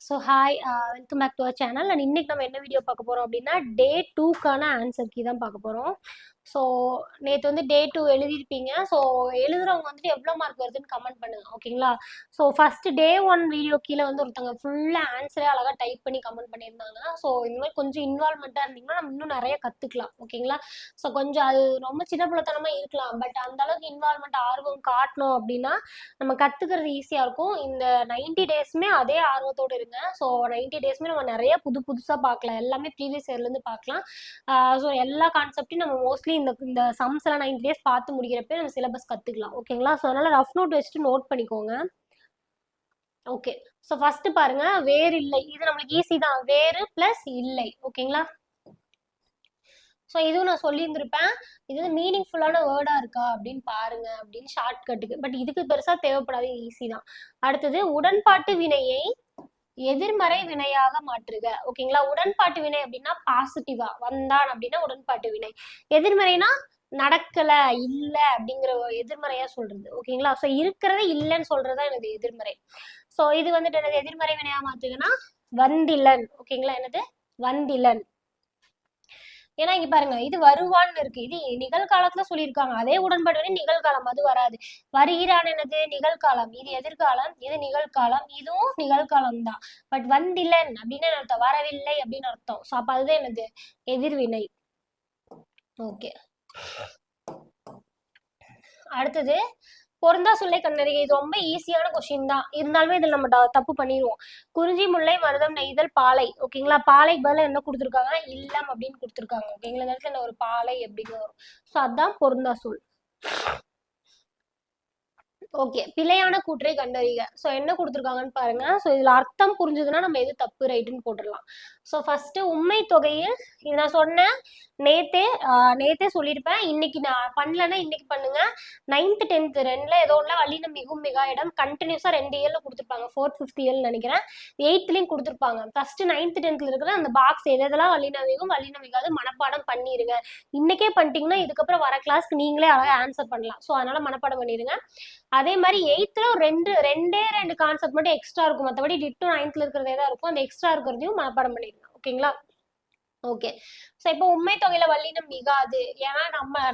So hi welcome back to our channel. And இன்னைக்கு நம்ம என்ன வீடியோ பார்க்க போகிறோம் அப்படின்னா டே 2க்கான ஆன்சர் கீ தான் பார்க்க போகிறோம். ஸோ நேற்று வந்து டே 2 எழுதியிருப்பீங்க. ஸோ எழுதுறவங்க வந்துட்டு எவ்வளோ மார்க் வருதுன்னு கமெண்ட் பண்ணுங்க, ஓகேங்களா? ஸோ ஃபர்ஸ்ட் டே 1 வீடியோ கீழே வந்து ஒருத்தவங்க ஃபுல்லாக ஆன்சரே அழகாக டைப் பண்ணி கமெண்ட் பண்ணியிருந்தாங்க. ஸோ இந்த மாதிரி கொஞ்சம் இன்வால்மெண்ட்டாக இருந்தீங்கன்னா நம்ம இன்னும் நிறைய கற்றுக்கலாம், ஓகேங்களா? ஸோ கொஞ்சம் அது ரொம்ப சின்ன பிள்ளைத்தனமாக இருக்கலாம், பட் அந்த அளவுக்கு இன்வால்மெண்ட் ஆர்வம் காட்டணும் அப்படின்னா நம்ம கற்றுக்கிறது ஈஸியாக இருக்கும். இந்த 90 டேஸுமே அதே ஆர்வத்தோடு இருங்க. ஸோ 90 டேஸுமே நம்ம நிறைய புதுசாக பார்க்கலாம், எல்லாமே ப்ரீவியஸ் இயர்லேருந்து பார்க்கலாம். ஸோ எல்லா கான்செப்டையும் நம்ம மோஸ்ட்லி இந்த இந்த சம்ஸ் எல்லாம் 90 டேஸ் பார்த்து முடிக்கிறப்ப நம்ம சிலபஸ் கற்றுக்கலாம், ஓகேங்களா? ஸோ அதனால் ரஃப் நோட் வச்சுட்டு நோட் பண்ணிக்கோங்க. ஓகே, ஸோ ஃபர்ஸ்ட் பாருங்க, வேறு இல்லை. இது நம்மளுக்கு ஈஸி தான், வேறு ப்ளஸ் இல்லை, ஓகேங்களா? ஸோ இதுவும் நான் சொல்லியிருந்திருப்பேன், இது வந்து மீனிங்ஃபுல்லான வேர்டாக இருக்கா அப்படின்னு பாருங்க அப்படின்னு ஷார்ட்கட்டுக்கு. பட் இதுக்கு பெருசாக தேவைப்படாது, ஈஸி தான். அடுத்தது உடன்பாட்டு வினையை எதிர்மறை வினையாக மாற்றுக, ஓகேங்களா? உடன்பாட்டு வினை அப்படின்னா பாசிட்டிவா வந்தான் அப்படின்னா உடன்பாட்டு வினை. எதிர்மறைனா நடக்கல, இல்ல அப்படிங்கிற எதிர்மறையா சொல்றது, ஓகேங்களா? ஸோ இருக்கிறத இல்லைன்னு சொல்றதா எனது எதிர்மறை. ஸோ இது வந்துட்டு எனது எதிர்மறை வினையா மாற்றுங்கன்னா வந்திலன், ஓகேங்களா? என்னது வந்திலன். ஏன்னா இங்க பாருங்க, இது வருவான்னு இருக்கு, இது நிகழ்காலத்துல சொல்லியிருக்காங்க. அதே உடன்பாடு வினை நிகழ்காலம், அது வராது. வருகிறான் என்னது நிகழ்காலம், இது எதிர்காலம், இது நிகழ்காலம், இதுவும் நிகழ்காலம் தான். பட் வந்திலன் அப்படின்னு அர்த்தம், வரவில்லை அப்படின்னு அர்த்தம். ஸோ அப்ப அதுதான் என்னது எதிர்வினை. ஓகே, அடுத்தது பொருந்தா சொல்லை கண்டறிக. இது ரொம்ப ஈஸியான கொஸ்டின் தான், இருந்தாலுமே இதில் நம்ம தப்பு பண்ணிடுவோம். குறிஞ்சி முல்லை மருதம் நெய்தல் பாலை, ஓகேங்களா? பாலை பதில் என்ன கொடுத்துருக்காங்க, இல்லம் அப்படின்னு கொடுத்துருக்காங்க, ஓகேங்களா? இந்த இடத்துல என்ன ஒரு பாலை அப்படின்னு வரும். ஸோ அதுதான் பொருந்தா சொல். ஓகே, பிழையான கூற்றை கண்டறிக. ஸோ என்ன கொடுத்துருக்காங்கன்னு பாருங்க. ஸோ இதுல அர்த்தம் புரிஞ்சதுன்னா நம்ம எது தப்பு ரைட்டுன்னு போட்டுடலாம். ஸோ ஃபர்ஸ்ட் உண்மை தொகையில், இது நான் சொன்னேன் நேத்தே சொல்லியிருப்பேன், இன்னைக்கு நான் பண்ணலன்னா இன்னைக்கு பண்ணுங்க. 9th 10th ரெண்டுல ஏதோ ஒன்று வல்லினம் மிகும் மிகா இடம் கண்டினியூஸா 2 இயர்ல கொடுத்துருப்பாங்க, 4th 5th இயர்னு நினைக்கிறேன், 8th கொடுத்துருப்பாங்க. ஃபர்ஸ்ட் 9th 10th இருக்கிற அந்த பாக்ஸ் எதெல்லாம் வல்லினம் மிகும் வல்லினம் மிகாது மனப்பாடம் பண்ணிருங்க. இன்னைக்கே பண்ணிட்டீங்கன்னா இதுக்கப்புறம் வர கிளாஸ்க்கு நீங்களே அழகாக ஆன்சர் பண்ணலாம். ஸோ அதனால மனப்பாடம் பண்ணிருங்க. அதே மாதிரி 8th ரெண்டே கான்செப்ட் மட்டும் எக்ஸ்ட்ரா இருக்கும், மற்றபடி டிட்டோ 9th இருக்கிறதே தான் இருக்கும். அந்த எக்ஸ்ட்ரா இருக்கிறதையும் மனப்பாடம் பண்ணிருங்க, ஓகேங்களா? ஓகே, ஸோ இப்போ உண்மை தொகையில வல்லினம் மிகாது. ஏன்னா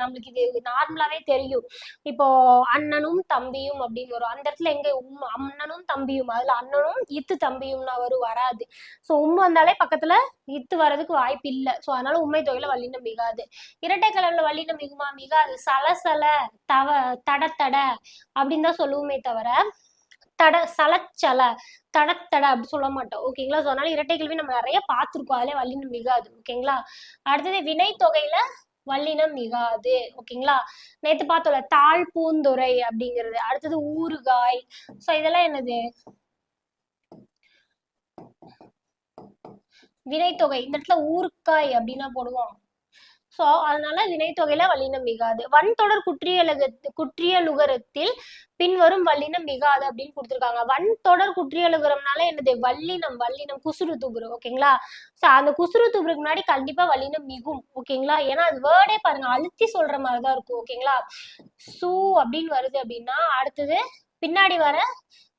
நம்மளுக்கு இது நார்மலாவே தெரியும். இப்போ அண்ணனும் தம்பியும் அப்படின்னு வரும், அந்த இடத்துல எங்க அண்ணனும் தம்பியும், அதுல அண்ணனும் இத்து தம்பியும்னா வராது. ஸோ வந்தாலே பக்கத்துல இத்து வர்றதுக்கு வாய்ப்பு இல்லை. ஸோ அதனால உண்மை தொகையில வல்லினம் மிகாது. இரட்டை கலர்ல வல்லினம் மிகுமா, மிகாது. சலசல தட அப்படின்னு தான் சொல்லுவோமே தவிர சலச்சல தடத்தட அப்படி சொல்ல மாட்டோம், ஓகேங்களா? ஸோ அதனால இரட்டை கேள்வி நம்ம நிறைய பார்த்துருக்கோம், அதிலே வல்லினம் மிகாது, ஓகேங்களா? அடுத்தது வினை தொகையில வல்லினம் மிகாது, ஓகேங்களா? நேற்று பார்த்தோம்ல தாழ் பூந்துரை அப்படிங்கிறது. அடுத்தது ஊறுகாய். ஸோ இதெல்லாம் என்னது வினைத்தொகை. இந்த இடத்துல ஊறுக்காய் அப்படின்னா போடுவோம். ஸோ அதனால வினைத்தொகையில வல்லினம் மிகாது. வன்தொடர் குற்றியலுகரத்தில் பின்வரும் வல்லினம் மிகாது அப்படின்னு கொடுத்துருக்காங்க. வன்தொடர் குற்றியலுகரம்னால என்னது வல்லினம் குசுறு துபுரு, ஓகேங்களா? ஸோ அந்த குசுறு துபுருக்கு முன்னாடி கண்டிப்பா வல்லினம் மிகும், ஓகேங்களா? ஏன்னா அது வேர்டே பாருங்க அழுத்தி சொல்ற மாதிரிதான் இருக்கும், ஓகேங்களா? சூ அப்படின்னு வருது அப்படின்னா அடுத்தது பின்னாடி வர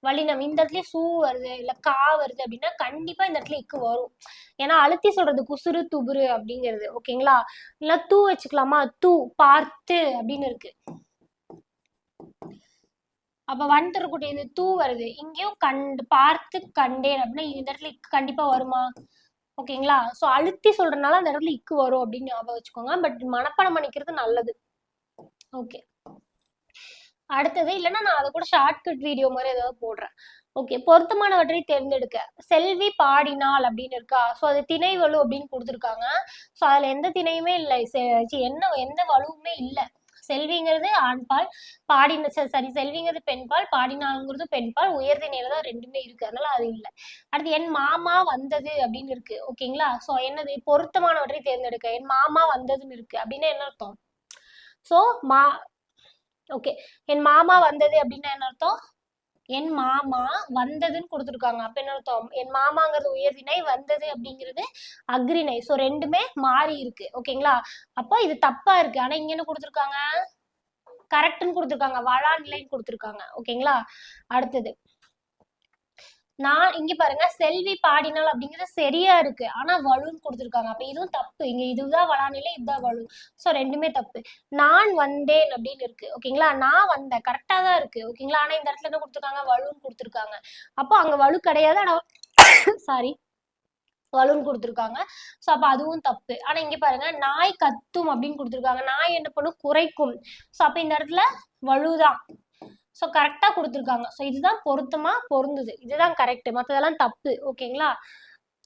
வல்லினம் இந்த இடத்துல சூ வருது இல்ல கா வருது அப்படின்னா கண்டிப்பா இந்த இடத்துல இக்கு வரும். ஏன்னா அழுத்தி சொல்றது குசுறு துபுரு அப்படிங்கிறது, ஓகேங்களா? இல்ல தூ வச்சுக்கலாமா, தூ பார்த்து அப்படின்னு இருக்கு. அப்ப வன்தொடர்குட்டி இது தூ வருது, இங்கேயும் பார்த்து கண்டேன் அப்படின்னா இந்த இடத்துல இக்கு கண்டிப்பா வருமா, ஓகேங்களா? ஸோ அழுத்தி சொல்றதுனால அந்த இடத்துல இக்கு வரும் அப்படின்னு ஞாபகம் வச்சுக்கோங்க. பட் மனப்பாடம் பண்ணிக்கிறது நல்லது. ஓகே, அடுத்தது இல்லைன்னா நான் அதை கூட ஷார்ட்கட் வீடியோ மாதிரி ஏதாவது போடுறேன். ஓகே, பொருத்தமானவற்றை தேர்ந்தெடுக்க. செல்வி பாடினாள் அப்படின்னு இருக்கா, ஸோ அது திணை வலு அப்படின்னு கொடுத்துருக்காங்க. ஸோ அதுல எந்த திணையுமே இல்லை, எந்த வலுவுமே இல்லை. செல்விங்கிறது ஆண்பால், செல்விங்கிறது பெண்பால், பாடினாள்ங்கிறது பெண்பால், உயர்திணையில தான் ரெண்டுமே இருக்கு, அதனால அது இல்லை. அடுத்து என் மாமா வந்தது அப்படின்னு இருக்கு, ஓகேங்களா? ஸோ என்னது பொருத்தமானவற்றை தேர்ந்தெடுக்க. என் மாமா வந்ததுன்னு இருக்கு அப்படின்னா என்ன அர்த்தம்? ஸோ ஓகே, என் மாமா வந்தது அப்படின்னா என்ன அர்த்தம்? என் மாமா வந்ததுன்னு கொடுத்துருக்காங்க, அப்ப என்ன அர்த்தம்? என் மாமாங்கிறது உயர்திணை, வந்தது அப்படிங்கிறது அக்ரிணை. ஸோ ரெண்டுமே மாறி இருக்கு, ஓகேங்களா? அப்போ இது தப்பா இருக்கு. ஆனா இங்க என்ன கொடுத்துருக்காங்க, கரெக்ட்னு கொடுத்துருக்காங்க, வளா நிலைன்னு கொடுத்துருக்காங்க, ஓகேங்களா? அடுத்தது நான் இங்க பாருங்க செல்வி பாடினாள் அப்படிங்கிறது சரியா இருக்கு, ஆனா வலுன்னு கொடுத்துருக்காங்க. அப்ப இதுவும் தப்பு. இங்க இதுதான் வளாநிலை, இதுதான் வலு. ஸோ ரெண்டுமே தப்பு. நான் வந்தேன் அப்படின்னு இருக்கு ஓகேங்களா, நான் வந்தேன் கரெக்டா தான் இருக்கு ஓகேங்களா, ஆனா இந்த இடத்துல என்ன கொடுத்துருக்காங்க, வலுன்னு கொடுத்துருக்காங்க. அப்போ அங்க வலு கிடையாது, ஆனா சாரி வலுன்னு கொடுத்துருக்காங்க. ஸோ அப்போ அதுவும் தப்பு. ஆனா இங்க பாருங்க நாய் கத்தும் அப்படின்னு கொடுத்துருக்காங்க, நாய் என்ன பண்ணும், குறைக்கும். ஸோ அப்போ இந்த இடத்துல வலுதான். ஸோ கரெக்டா கொடுத்துருக்காங்க. ஸோ இதுதான் பொருத்தமா பொருந்துது, இதுதான் கரெக்ட், மற்றதெல்லாம் தப்பு ஓகேங்களா.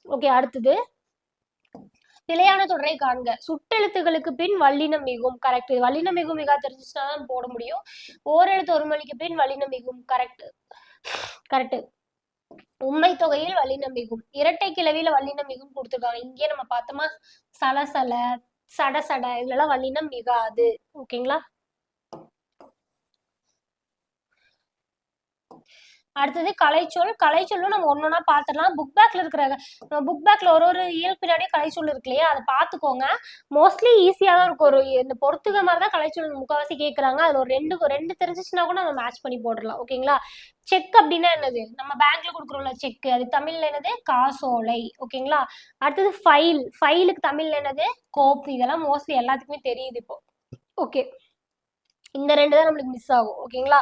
ஓகே, அடுத்தது பிழையான தொடரை காண்க. சுட்டெழுத்துகளுக்கு பின் வல்லினம் மிகும். கரெக்ட். வல்லினம் மிகும் மிகா தெரிஞ்சுச்சுன்னா தான் போட முடியும். ஓரெழுத்து ஒரு மொழிக்கு பின் வல்லினம் மிகும். Correct correct. உண்மை தொகையில் வல்லினம் மிகும். இரட்டை கிளவியில வல்லினம் மிகும் கொடுத்துருக்காங்க. இங்கே நம்ம பார்த்தோமா, சலசல, சட சட, இதுல வல்லினம் மிகாது ஓகேங்களா. அடுத்தது கலைச்சொல். கலைச்சொல்லும் நம்ம ஒன்னொன்னா பார்த்துடலாம். புக் பேக்ல இருக்கிற புக் பேக்ல ஒரு இயல் பின்னாடியே கலைச்சொல் இருக்கு இல்லையா, அதை பார்த்துக்கோங்க. மோஸ்ட்லி ஈஸியா தான் இருக்கும். ஒரு இந்த பொறுத்துக்க மாதிரி தான் கலைச்சொல் முக்கால்வாசி கேட்கறாங்க. அதுல ஒரு ரெண்டு தெரிஞ்சிச்சுன்னா கூட நம்ம மேட்ச் பண்ணி போடலாம் ஓகேங்களா. செக் அப்படின்னா என்னது, நம்ம பேங்க்ல கொடுக்குறோம்ல செக், அது தமிழ்ல என்னது, காசோலை ஓகேங்களா. அடுத்தது ஃபைல். ஃபைலுக்கு தமிழ்ல என்னது, கோப்பு. இதெல்லாம் மோஸ்ட்லி எல்லாத்துக்குமே தெரியுது இப்போ. ஓகே, இந்த ரெண்டு தான் நம்மளுக்கு மிஸ் ஆகும் ஓகேங்களா.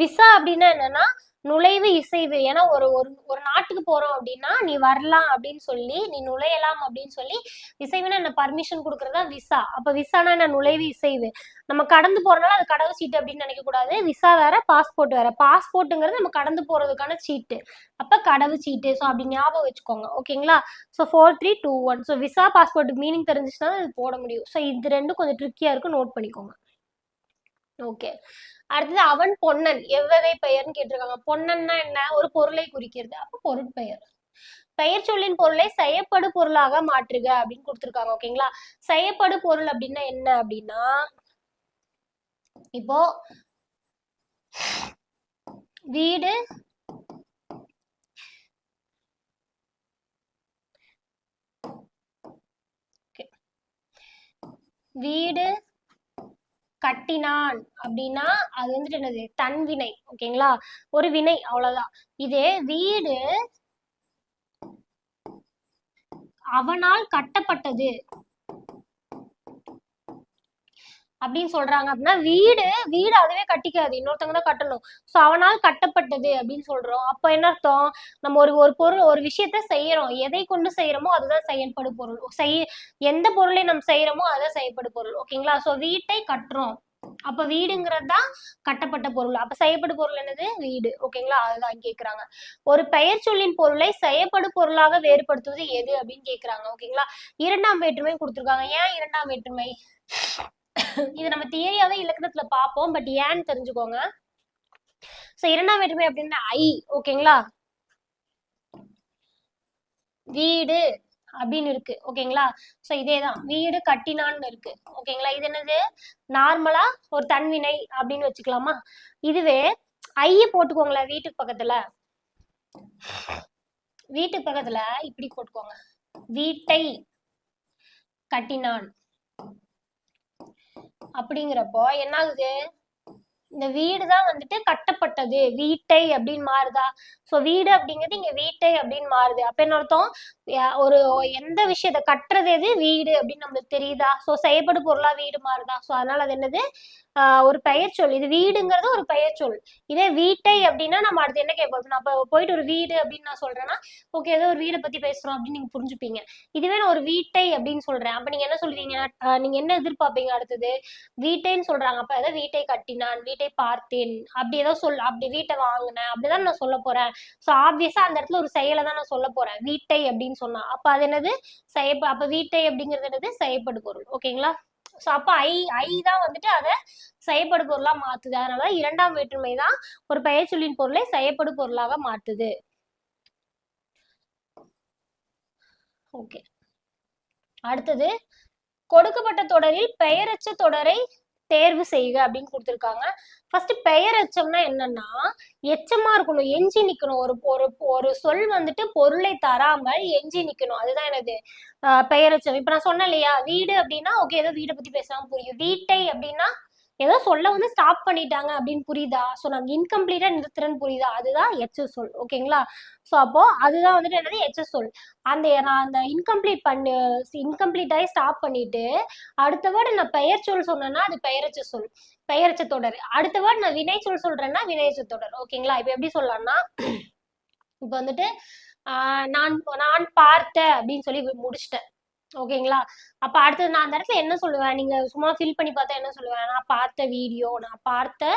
விசா அப்படின்னா என்னன்னா நுழைவு இசைவு. ஏன்னா ஒரு ஒரு ஒரு நாட்டுக்கு போறோம் அப்படின்னா நீ வரலாம் அப்படின்னு சொல்லி, நீ நுழையலாம் அப்படின்னு சொல்லி, இசைவுன்னா என்ன, பர்மிஷன் கொடுக்கறதா விசா. அப்ப விசானா என்ன, நுழைவு இசைவு. நம்ம கடந்து போறதுனால அது கடவு சீட்டு அப்படின்னு நினைக்க கூடாது. விசா வேற, பாஸ்போர்ட் வேற. பாஸ்போர்ட்டுங்கிறது நம்ம கடந்து போறதுக்கான சீட்டு, அப்ப கடவு சீட்டு. ஸோ அப்படி ஞாபகம் வச்சுக்கோங்க ஓகேங்களா. ஸோ 4 3 2 1. ஸோ விசா பாஸ்போர்ட்டுக்கு மீனிங் தெரிஞ்சிச்சுன்னா அது போட முடியும். ஸோ இது ரெண்டும் கொஞ்சம் ட்ரிக்கியா இருக்கு, நோட் பண்ணிக்கோங்க. ஓகே, அடுத்தது அவன் பொன்னன் எவ்வகை பெயர்னு கேட்டிருக்காங்க. பொன்னன்னா என்ன, ஒரு பொருளை குறிக்கிறது, அப்ப பொருட்பெயர். பெயர் சொல்லின் பொருளை செயப்படு பொருளாக மாற்றுக அப்படின்னு கொடுத்துருக்காங்க ஓகேங்களா. செயப்படு பொருள் அப்படின்னா என்ன அப்படின்னா, இப்போ வீடு, வீடு கட்டினான் அப்படின்னா அது வந்துட்டு என்னது, தன்வினை ஓகேங்களா, ஒரு வினை, அவ்வளவுதான். இதே வீடு அவனால் கட்டப்பட்டது அப்படின்னு சொல்றாங்க அப்படின்னா, வீடு வீடு அதுவே கட்டிக்காது, இன்னொருத்தவங்க தான் கட்டணும். ஸோ அவனால் கட்டப்பட்டது அப்படின்னு சொல்றோம். அப்ப என்ன அர்த்தம், நம்ம ஒரு ஒரு பொருள், ஒரு விஷயத்த செய்யறோம், எதை கொண்டு செய்யறோமோ அதுதான் செயல்படு பொருள். எந்த பொருளை நம்ம செய்யறோமோ அதுதான் செயல்படு பொருள் ஓகேங்களா. ஸோ வீட்டை கட்டுறோம், அப்ப வீடுங்கிறது தான் கட்டப்பட்ட பொருள். அப்ப செய்யப்படு பொருள் என்னது, வீடு ஓகேங்களா. அதுதான் கேக்குறாங்க. ஒரு பெயர் சொல்லின் பொருளை செயற்படு பொருளாக வேறுபடுத்துவது எது அப்படின்னு கேக்குறாங்க ஓகேங்களா. இரண்டாம் வேற்றுமை கொடுத்துருக்காங்க. ஏன் இரண்டாம் வேற்றுமை, இது நம்ம தியரியாவே இலக்கணத்துல பார்ப்போம், பட் ஏன்னு தெரிஞ்சுக்கோங்க. சோ இரண்டாம் வேற்றுமை அப்படின்னா ஐ ஓகேங்களா. வீடு அப்படின்னு இருக்கு ஓகேங்களா. சோ இதேதான், வீடு கட்டினான்னு இருக்கு ஓகேங்களா. இது என்னது, நார்மலா ஒரு தன்வினை அப்படின்னு வச்சுக்கலாமா. இதுவே ஐய போட்டுக்கோங்களேன், வீட்டுக்கு பக்கத்துல, வீட்டுக்கு பக்கத்துல இப்படி போட்டுக்கோங்க, வீட்டை கட்டினான் அப்படிங்கிறப்போ என்ன ஆகுது, இந்த வீடுதான் வந்துட்டு கட்டப்பட்டது, வீட்டை அப்படின்னு மாறுதா. சோ வீடு அப்படிங்கிறது இங்க வீட்டை அப்படின்னு மாறுது. அப்ப என்ன அர்த்தம், ஒரு எந்த விஷயத்த கட்டுறது எது, வீடு அப்படின்னு நம்மளுக்கு தெரியுதா. சோ செயற்படு பொருளா வீடு மாறுதா. சோ அதனால அது என்னது, ஒரு பெயர் சொல். இது வீடுங்கிறது ஒரு பெயர் சொல். இதே வீட்டை அப்படின்னா நம்ம அடுத்து என்ன கேட்போம், நான் இப்போ போயிட்டு ஒரு வீடு அப்படின்னு நான் சொல்றேன்னா, ஓகே ஏதோ ஒரு வீடை பத்தி பேசுறோம் அப்படின்னு நீங்க புரிஞ்சுப்பீங்க. இதுவே நான் ஒரு வீட்டை அப்படின்னு சொல்றேன், அப்ப நீங்க என்ன சொல்றீங்க, நீங்க என்ன எதிர்பார்ப்பீங்க, அடுத்தது வீட்டைன்னு சொல்றாங்க, அப்ப ஏதோ வீட்டை கட்டினான், வீட்டை பார்த்தேன், அப்படி ஏதோ அப்படி வீட்டை வாங்கினேன் அப்படிதான் நான் சொல்ல போறேன். சோ ஆப்வியஸா அந்த இடத்துல ஒரு செயலை தான் நான் சொல்ல போறேன், வீட்டை அப்படின்னு சொன்னா. அப்ப அது என்னது, அப்ப வீட்டை அப்படிங்கிறது என்னது, செயற்படு பொருள் ஓகேங்களா. சோ அப்ப ஐ தான் வந்துட்டு அதை செயற்படு பொருளா மாத்துது. அதனால இரண்டாம் வேற்றுமை தான் ஒரு பெயர் சொல்லின் பொருளை செயற்படு பொருளாக மாத்துது. ஓகே, அடுத்தது கொடுக்கப்பட்ட தொடரில் பெயரச்ச தொடரை தேர்வு செய்க அப்படின்னு கொடுத்துருக்காங்க. ஃபர்ஸ்ட் பெயரச்சம்னா என்னன்னா, எச்சமா இருக்கணும், எஞ்சி நிக்கணும். ஒரு ஒரு ஒரு சொல் வந்துட்டு பொருளை தராமல் எஞ்சி நிக்கணும், அதுதான் எனது பெயரச்சம். இப்ப நான் சொன்னேன் இல்லையா, வீடு அப்படின்னா ஓகே ஏதோ வீடை பத்தி பேசாம புரியும். வீட்டை அப்படின்னா ஏதோ சொல்ல வந்து ஸ்டாப் பண்ணிட்டாங்க அப்படின்னு புரியுதா? ஸோ நாங்க இன்கம்ப்ளீட்டா நிறுத்துறேன்னு புரியுதா? அதுதான் எச்ச சொல். ஓகேங்களா? ஸோ அப்போ அதுதான் வந்துட்டு என்னது எச்ச சொல். நான் அந்த இன்கம்ப்ளீட் ஆகி ஸ்டாப் பண்ணிட்டு அடுத்த வேர்டு நான் பெயர் சொல் சொன்னேன்னா அது பெயரச்ச சொல், பெயரச்ச தொடர். அடுத்த வேர்டு நான் வினை சொல் சொல்றேன்னா வினையச்ச தொடர். ஓகேங்களா? இப்ப எப்படி சொல்லலாம்னா இப்ப வந்துட்டு நான் நான் பார்த்த அப்படின்னு சொல்லி முடிச்சிட்டேன். ஓகேங்களா? அப்ப அடுத்தது நான் அந்த இடத்துல என்ன சொல்லுவேன்? நீங்க சும்மா ஃபில் பண்ணி பார்த்தா என்ன சொல்லுவேன்? நான் பார்த்த வீடியோ, நான் பார்த்த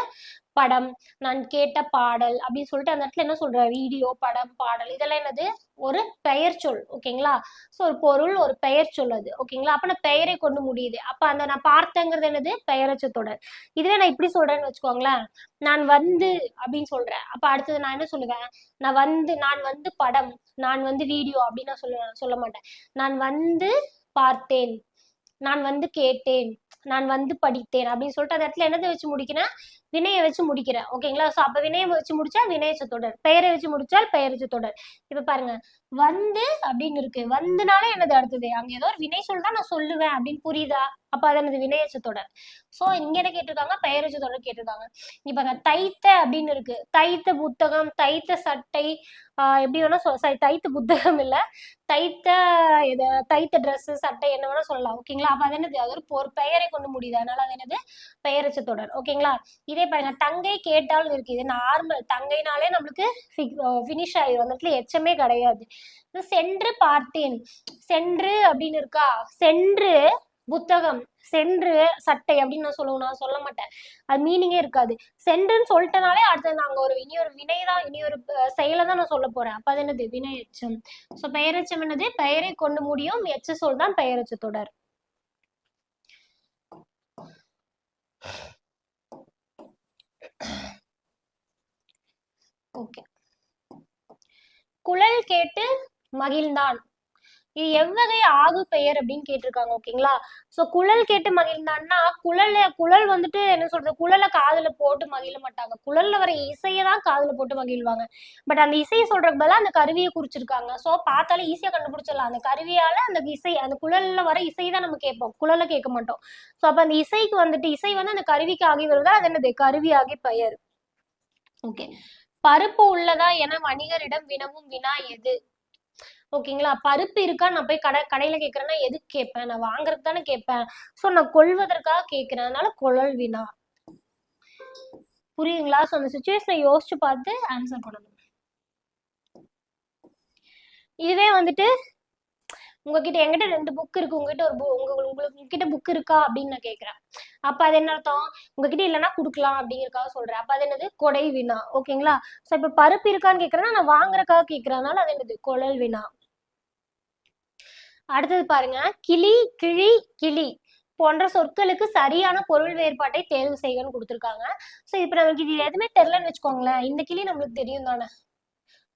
படம், நான் கேட்ட பாடல் அப்படின்னு சொல்லிட்டு அந்த இடத்துல என்ன சொல்றேன்? வீடியோ, படம், பாடல் இதெல்லாம் என்னது? ஒரு பெயர் சொல். ஓகேங்களா? ஸோ ஒரு பொருள், ஒரு பெயர் சொல் அது. ஓகேங்களா? அப்ப நான் பெயரை கொண்டு முடியுது. அப்ப அந்த நான் பார்த்தங்கிறது என்னது? பெயரச்ச தொடர். இதுவே நான் இப்படி சொல்றேன்னு வச்சுக்கோங்களேன். நான் வந்து அப்படின்னு சொல்றேன். அப்ப அடுத்தது நான் என்ன சொல்லுவேன்? நான் வந்து படம், நான் வந்து வீடியோ அப்படின்னு நான் சொல்ல மாட்டேன். நான் வந்து பார்த்தேன், நான் வந்து கேட்டேன், நான் வந்து படித்தேன் அப்படின்னு சொல்லிட்டு அந்த இடத்துல என்னதை வச்சு முடிக்கிறேன்? வினையை வச்சு முடிக்கிறேன். ஓகேங்களா? ஸோ அப்ப வினையை வச்சு முடிச்சா வினையச்ச தொடர், பெயரை வச்சு முடிச்சால் பெயரச்ச தொடர். இப்ப பாருங்க, வந்து அப்படின்னு இருக்கு. வந்துனாலே என்னது அடுத்தது? அங்க ஏதோ ஒரு வினை சொல் தான் நான் சொல்லுவேன் அப்படின்னு புரியுதா? அப்ப அது என்னது? வினையச்ச தொடர். ஸோ இங்க என்ன கேட்டிருக்காங்க? பெயரச்ச தொடர் கேட்டிருக்காங்க. இப்ப தைத்த அப்படின்னு இருக்கு. தைத்த புத்தகம், தைத்த சட்டை, எப்படி வேணா தைத்த புத்தகம் இல்ல, தைத்த தைத்த ட்ரெஸ், சட்டை என்ன வேணா சொல்லலாம். ஓகேங்களா? அப்ப அது என்னது? அது ஒரு பெயரை கொண்டு முடியுது. அதனால அது என்னது? பெயரச்ச தொடர். ஓகேங்களா? இதே பாருங்க, தங்கை கேட்டால் இருக்கு. இது நார்மல். தங்கைனாலே நம்மளுக்கு பினிஷ் ஆயிரும். அந்த இடத்துல எச்சமே கிடையாது. சென்று பார்த்தேன், சென்று அப்படின்னு இருக்கா? சென்று புத்தகம், சென்று சட்டை அப்படின்னு நான் சொல்ல மாட்டேன். அது மீனிங்கே இருக்காது. சென்றுன்னு சொல்லிட்டனாலே அடுத்தது நாங்க இனி ஒரு வினைதான், இனி ஒரு செயலை தான் நான் சொல்ல போறேன். அப்ப அது என்னது? வினை எச்சம். சோ பெயரெச்சம் என்னது? பெயரை கொண்டு முடியும் எச்ச சொல் தான் பெயரெச்ச தொடர். ஓகே. குழல் கேட்டு மகிழ்ந்தான். இது எவ்வகை ஆகு பெயர் அப்படின்னு கேட்டிருக்காங்க. ஓகேங்களா? சோ குழல் கேட்டு மகிழ்ந்தான்னா குழல் வந்துட்டு என்ன சொல்றது? குழலை காதுல போட்டு மகிழ மாட்டாங்க. குழல்ல வர இசையை தான் காதுல போட்டு மகிழ்வாங்க. பட் அந்த இசையை சொல்றதுக்கு பதிலா அந்த கருவியை குறிச்சிருக்காங்க. சோ பார்த்தாலே ஈஸியா கண்டுபிடிச்சிடலாம். அந்த கருவியால அந்த இசை, அந்த குழல்ல வர இசை தான் நம்ம கேட்போம், குழலை கேட்க மாட்டோம். சோ அப்ப அந்த இசைக்கு வந்துட்டு இசை வந்து அந்த கருவிக்கு ஆகி வருதா, அது என்னது? கருவி ஆகி பெயர். ஓகே. பருப்பு உள்ளதா என வணிகரிடம் வினவும் வினா எது? ஓகேங்களா? பருப்பு இருக்கா நான் போய் கடையில கேட்கறேன்னா எதுக்கு கேட்பேன்? நான் வாங்குறதுக்கு தானே கேட்பேன். சோ நான் கொள்வதற்காக கேட்கிறேன். அதனால குழல் வினா. புரியுதுங்களா? சோ அந்த சுச்சுவேஷனை யோசிச்சு பார்த்து ஆன்சர் பண்ணணும். இதுவே வந்துட்டு உங்ககிட்ட என்கிட்ட 2 புக் இருக்கு, உங்ககிட்ட உங்ககிட்ட புக் இருக்கா அப்படின்னு நான் கேட்கிறேன். அப்ப அது என்ன அர்த்தம்? உங்ககிட்ட இல்லைன்னா கொடுக்கலாம் அப்படிங்கறக்காக சொல்றேன். அப்ப அது என்னது? கொடை வினா. ஓகேங்களா? சோ இப்ப பருப்பு இருக்கான்னு கேட்கறேன்னா நான் வாங்குறதுக்காக கேட்கறதுனால அது என்னது? குழல் வினா. அடுத்தது பாருங்க, கிளி, கிழி, கிளி போன்ற சொற்களுக்கு சரியான பொருள் வேறுபாட்டை தேர்வு செய்யன்னு கொடுத்துருக்காங்க. ஸோ இப்போ நமக்கு இது எதுவுமே தெரியலன்னு வச்சுக்கோங்களேன். இந்த கிளி நம்மளுக்கு தெரியும் தானே.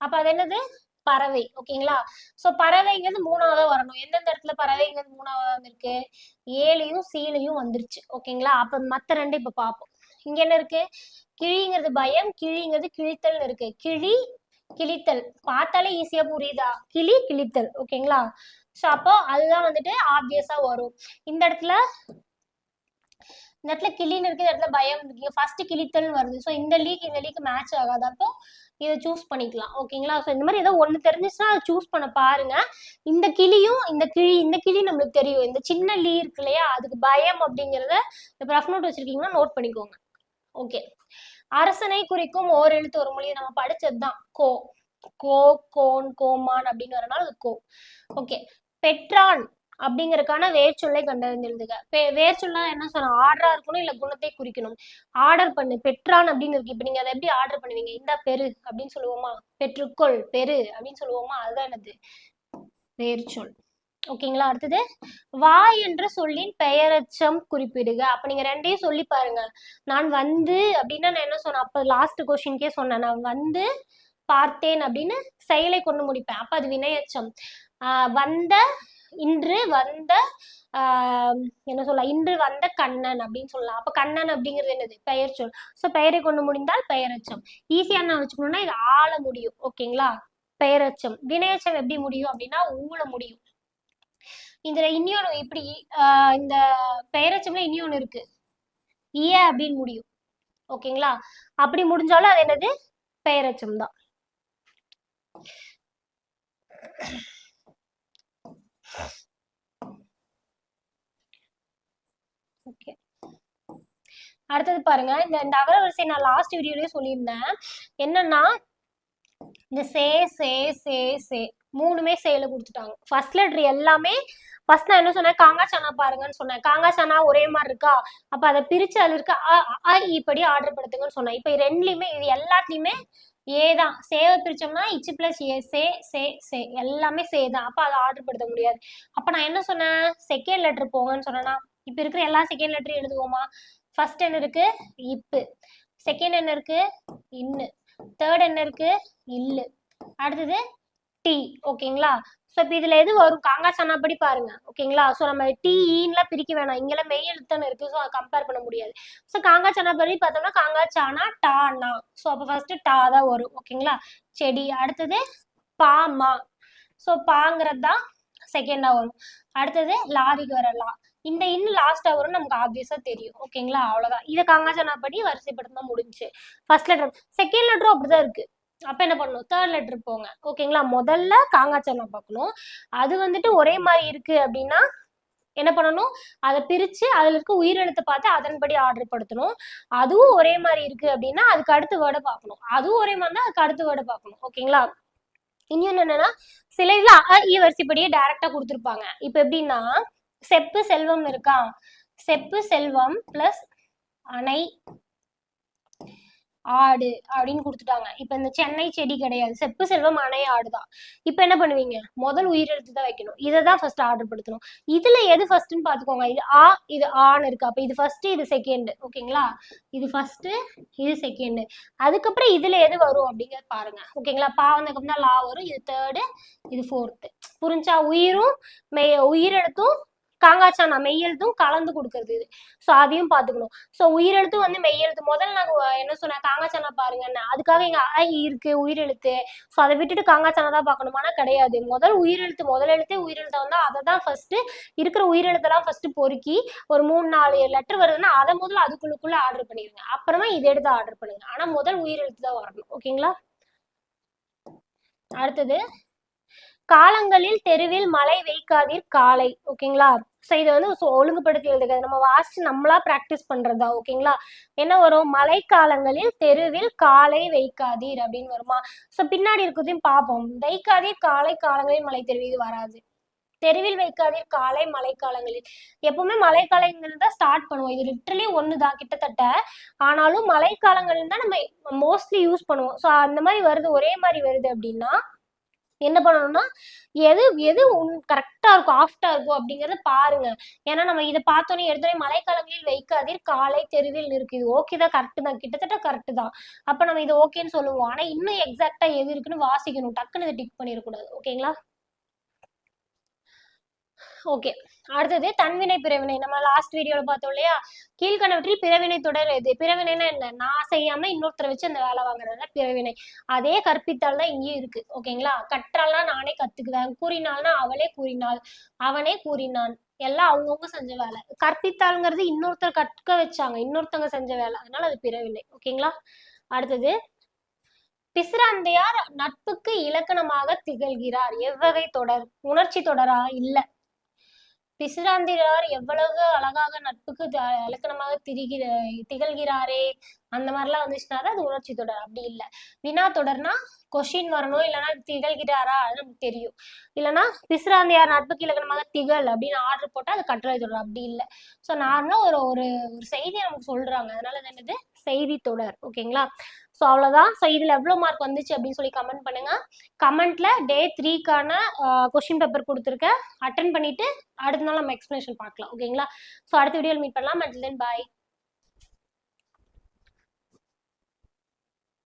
அப்ப அது என்னது? பறவை. ஓகேங்களா? சோ பறவைங்கிறது 3ஆவதா வரணும். எந்தெந்த இடத்துல பறவைங்கிறது 3ஆவதா வந்திருக்கு? ஏலையும் சீலையும் வந்துருச்சு. ஓகேங்களா? அப்ப மத்த 2 இப்ப பார்ப்போம். இங்க என்ன இருக்கு? கிழிங்கிறது பயம், கிழிங்கிறது கிழித்தல் இருக்கு. கிழி, கிழித்தல் பார்த்தாலே ஈஸியா புரியுதா? கிளி, கிழித்தல். ஓகேங்களா? ஸோ அப்போ அதுதான் வந்துட்டு ஆப்வியஸா வரும். இந்த இடத்துல கிளின்னு இருக்கு, இந்த இடத்துல பயம் இருக்கு. ஃபர்ஸ்ட் கிழித்தல் வருது. ஸோ இந்த லீக்கு மேட்ச் ஆகாது. அப்போ இதை சூஸ் பண்ணிக்கலாம். ஓகேங்களா? ஸோ இந்த மாதிரி ஏதோ ஒன்று தெரிஞ்சிச்சுன்னா அதை சூஸ் பண்ண பாருங்க. இந்த கிளியும் இந்த கிளி நம்மளுக்கு தெரியும். இந்த சின்ன லீ இருக்கு இல்லையா, அதுக்கு பயம் அப்படிங்கிறத இப்போ ரஃப் நோட் வச்சிருக்கீங்கன்னா நோட் பண்ணிக்கோங்க. ஓகே. அரசனை குறிக்கும் ஓர் எழுத்து ஒரு மொழியை நம்ம படிச்சதுதான். கோ, கோன், கோமான் அப்படின்னு வரனால அது கோ. ஓகே. பெற்றான் அப்படிங்கறதுக்கான வேர் சொல்லை கண்டறிந்துங்க. வேர் சொல்லா என்ன சொன்ன? ஆர்டரா இருக்கணும், இல்ல குணத்தை குறிக்கணும். ஆர்டர் பண்ணு. பெற்றான் அப்படின்னு இருக்கு. இப்ப நீங்க அதை எப்படி ஆர்டர் பண்ணுவீங்க? இந்த பெரு அப்படின்னு சொல்லுவோமா? பெற்றுக்கொள், பெரு அப்படின்னு சொல்லுவோமா? அதுதான் என்னது? வேர் சொல். ஓகேங்களா? அடுத்தது, வா என்ற சொல்லின் பெயரச்சம் குறிப்பிடுக. அப்ப நீங்க 2ஐயும் சொல்லி பாருங்க. நான் வந்து அப்படின்னா நான் என்ன சொன்னேன்? அப்ப லாஸ்ட் கொஸ்டின்கே சொன்னேன். நான் வந்து பார்த்தேன் அப்படின்னு செயலை கொண்டு முடிப்பேன். அப்ப அது வினையச்சம். வந்த, இன்று வந்த, என்ன சொல்லலாம்? இன்று வந்த கண்ணன் அப்படின்னு சொல்லலாம். அப்ப கண்ணன் அப்படிங்கிறது என்னது? பெயர் சொல். ஸோ பெயரை கொண்டு முடிந்தால் பெயரச்சம். ஈஸியா நான் வச்சுக்கணும்னா இது ஆள முடியும். ஓகேங்களா? பெயரச்சம். வினையச்சம் எப்படி முடியும் அப்படின்னா ஊழ முடியும். இதுல இன்னொன்னு இப்படி இந்த பெயரச்சம்ல இன்னொன்னு இருக்கு. இய அப்படின்னு முடியும். ஓகேங்களா? அப்படி முடிஞ்சாலும் அது என்னது? பெயரெச்சம் தான். ஓகே, அடுத்தது பாருங்க. இந்த அகரவரிசை நான் லாஸ்ட் வீடியோலயே சொல்லியிருந்தேன். என்னன்னா இந்த சே சே சே சே மூணுமே சேல கொடுத்துட்டாங்க. ஃபர்ஸ்ட் லெட்டர் எல்லாமே ஃபர்ஸ்ட் நான் என்ன சொன்னேன்? காங்காச்சானா பாருங்கன்னு சொன்னேன். காங்காச்சானா ஒரே மாதிரி இருக்கா, அப்ப அதை பிரிச்சு அது இருக்க இப்படி ஆர்டர் படுத்துங்கன்னு சொன்னேன். இப்ப ரெண்டுலயுமே இது எல்லாத்துலயுமே ஏ தான். சேவை பிரிச்சோம்னா இச்சு பிளஸ் ஏ சே சே சே எல்லாமே சே தான். அப்ப அதை ஆர்டர் படுத்த முடியாது. அப்ப நான் என்ன சொன்னேன்? செகண்ட் லெட்டர் போங்கன்னு சொன்னேன்னா இப்ப இருக்கிற எல்லா செகண்ட் லெட்டரும் எழுதுவோமா? ஃபர்ஸ்ட் என்ன இருக்கு? இப்பு. செகண்ட் என்ன இருக்கு? இன்னு. தேர்ட் என்ன இருக்கு? இல்லு. அடுத்தது டி. ஓகேங்களா? ஸோ இப்போ இதுல எது வரும்? காங்காச்சானா படி பாருங்க. ஓகேங்களா? ஸோ நம்ம டி ஈன்லாம் பிரிக்க வேணாம், இங்கெல்லாம் மெய் எழுத்தானு இருக்கு. ஸோ அதை கம்பேர் பண்ண முடியாது. ஸோ காங்காச்சானா படி பார்த்தோம்னா காங்காச்சானா டானா. ஸோ அப்போ ஃபர்ஸ்ட் டா தான் வரும். ஓகேங்களா? செடி. அடுத்தது பாமா. ஸோ பாங்கிறது தான் செகண்டா வரும். அடுத்தது லாரிக்கு வர லா. இந்த இன் லாஸ்டா வரும், நமக்கு ஆப்வியஸா தெரியும். ஓகேங்களா? அவ்வளவுதான். இதை காங்காச்சானா படி வரிசைப்படுத்தினா முடிஞ்சு. First letter. செகண்ட் லெட்டரும் அப்படிதான் இருக்கு. அப்ப என்ன பண்ணணும்? தேர்ட் லெட்டர் போங்க. ஓகேங்களா? முதல்ல காங்காச்சானா பார்க்கணும். அது வந்துட்டு ஒரே மாதிரி இருக்கு அப்படின்னா என்ன பண்ணணும்? அதை பிரிச்சு அதுல இருக்க உயிரெழுத்தை பார்த்து அதன்படி ஆர்டர் படுத்தணும். அதுவும் ஒரே மாதிரி இருக்கு அப்படின்னா அதுக்கு அடுத்த வேர்டை பார்க்கணும். அதுவும் ஒரே மாதிரி தான் அதுக்கு அடுத்த வேர்டை பார்க்கணும். ஓகேங்களா? இன்னொன்னு என்னன்னா சில இதுல வரிசைப்படியே டைரக்டா கொடுத்துருப்பாங்க. இப்ப எப்படின்னா செப்பு செல்வம் இருக்கா, செப்பு செல்வம் பிளஸ் அணை ஆடு அப்படின்னு கொடுத்துட்டாங்க. இப்ப இந்த சென்னை செடி கிடையாது, செப்பு செல்வம் அணை ஆடுதான். இப்ப என்ன பண்ணுவீங்க? முதல் உயிரெழுத்து தான் வைக்கணும். இதை தான் ஃபர்ஸ்ட் ஆர்டர் படுத்தணும். இதுல எது ஃபர்ஸ்ட்னு பாத்துக்கோங்க. இது ஆ, இது ஆன்னு இருக்கு. அப்ப இது ஃபர்ஸ்ட், இது செகண்ட். ஓகேங்களா? இது ஃபர்ஸ்ட், இது செகண்ட். அதுக்கப்புறம் இதுல எது வரும் அப்படிங்கறது பாருங்க. ஓகேங்களா? பா வந்ததுக்கு தான் லா வரும். இது தேர்டு, இது ஃபோர்த்து. புரிஞ்சா? உயிரும் உயிரெழுத்தும் காங்காச்சானா மெய்யெழுத்தும் கலந்து கொடுக்கறது இது. ஸோ அதையும் பார்த்துக்கணும். ஸோ உயிரெழுத்தும் வந்து மெய்யெழுத்து. முதல்ல நான் என்ன சொன்னேன்? காங்காச்சானா பாருங்கன்னு. அதுக்காக இங்க ஐ இருக்கு உயிரெழுத்து. ஸோ அதை விட்டுட்டு காங்காச்சானா தான் பார்க்கணுமானா கிடையாது. முதல் உயிரெழுத்து, முதல் எழுத்தே உயிரெழுத்தா வந்தா அதை தான் ஃபர்ஸ்ட் இருக்கிற உயிரெழுத்தெல்லாம் ஃபர்ஸ்ட் பொறுக்கி ஒரு 3-4 லெட்டர் வருதுன்னா அதை முதல்ல அதுக்குள்ளுக்குள்ள ஆர்டர் பண்ணிருங்க. அப்புறமா இதை எடுத்து ஆர்டர் பண்ணுங்க. ஆனா முதல் உயிரெழுத்து தான் வரணும். ஓகேங்களா? அடுத்தது காலங்களில் தெருவில் மழை வைக்காதீர் காலை. ஓகேங்களா? ஸோ இதை வந்து ஒழுங்குபடுத்தி எழுதுகிறது. நம்ம வாசிச்சு நம்மளா பிராக்டிஸ் பண்றதா. ஓகேங்களா? என்ன வரும்? மழை காலங்களில் தெருவில் காலை வைக்காதீர் அப்படின்னு வருமா? ஸோ பின்னாடி இருக்கிறதையும் பார்ப்போம். வைக்காதீர் காலை காலங்களில் மழை தெருவில் வராது. தெருவில் வைக்காதீர் காலை மழைக்காலங்களில். எப்பவுமே மழைக்காலங்கள் தான் ஸ்டார்ட் பண்ணுவோம். இது லிட்டரலி ஒண்ணுதான் கிட்டத்தட்ட. ஆனாலும் மழைக்காலங்கள் தான் நம்ம மோஸ்ட்லி யூஸ் பண்ணுவோம். ஸோ அந்த மாதிரி வருது, ஒரே மாதிரி வருது அப்படின்னா என்ன பண்ணணும்னா எது எது கரெக்டா இருக்கும், ஆஃப்டா இருக்கும் அப்படிங்கறத பாருங்க. ஏன்னா நம்ம இதை பார்த்தோன்னே எடுத்தோடனே மழைக்காலங்களில் வைக்காதீர் காலை தெருவில் இருக்கு. இது ஓகே தான், கரெக்ட் தான், கிட்டத்தட்ட கரெக்ட் தான். அப்ப நம்ம இது ஓகேன்னு சொல்லுவோம். ஆனா இன்னும் எக்ஸாக்டா எது இருக்குன்னு வாசிக்கணும். டக்குன்னு இதை டிக் பண்ணிடக்கூடாது. ஓகேங்களா? ஓகே, அடுத்தது தன்வினை பிறவினை. நம்ம லாஸ்ட் வீடியோல பார்த்தோம் இல்லையா? கீழ்கண்டவற்றில் பிறவினை தொடர் எது? பிறவினைனா என்ன? நான் செய்யாம இன்னொருத்தரை வச்சு அந்த வேலை வாங்குறதுல பிறவினை. அதே கற்பித்தால் தான் இங்கேயும் இருக்கு. ஓகேங்களா? கற்றால்னா நானே கத்துக்குவேன், கூறினால்னா அவளே கூறினாள், அவனே கூறினான். எல்லாம் அவங்கவுங்க செஞ்ச வேலை. கற்பித்தாள்ங்கிறது இன்னொருத்தர் கற்க வச்சாங்க, இன்னொருத்தவங்க செஞ்ச வேலை. அதனால அது பிறவினை. ஓகேங்களா? அடுத்தது பிசிராந்தையார் நட்புக்கு இலக்கணமாக திகழ்கிறார். எவ்வகை தொடர்? உணர்ச்சி தொடரா? இல்ல. பிசிராந்திரார் எவ்வளவு அழகாக நட்புக்கு இலக்கணமாக திகழ்கிறாரே அந்த மாதிரிலாம் வந்துச்சுன்னா அது உணர்ச்சி தொடர். அப்படி இல்லை. வினா தொடர்னா கொஸ்டின் வரணும், இல்லைன்னா திகழ்கிறாரா அது நமக்கு தெரியும். இல்லைன்னா பிசிராந்தியார் நட்புக்கு இலக்கணமாக திகழ் அப்படின்னு ஆர்டர் போட்டா அது கட்டுரை தொடர். அப்படி இல்லை. ஸோ நார்மலா ஒரு ஒரு செய்தியை நமக்கு சொல்றாங்க, அதனால அது என்னது? செய்தி தொடர். ஓகேங்களா? ஸோ அவ்வளோதான். ஸோ இதில் எவ்வளோ மார்க் வந்துச்சு அப்படின்னு சொல்லி கமெண்ட் பண்ணுங்க. கமெண்ட்ல டே 3க்கான கொஸ்டின் பேப்பர் கொடுத்துருக்கேன், அட்டன் பண்ணிட்டு அடுத்த நாள் நம்ம எக்ஸ்பிளேஷன் பார்க்கலாம். ஓகேங்களா? ஸோ அடுத்த வீடியோவில் மீட் பண்ணலாம். அண்டில் தென் பாய்.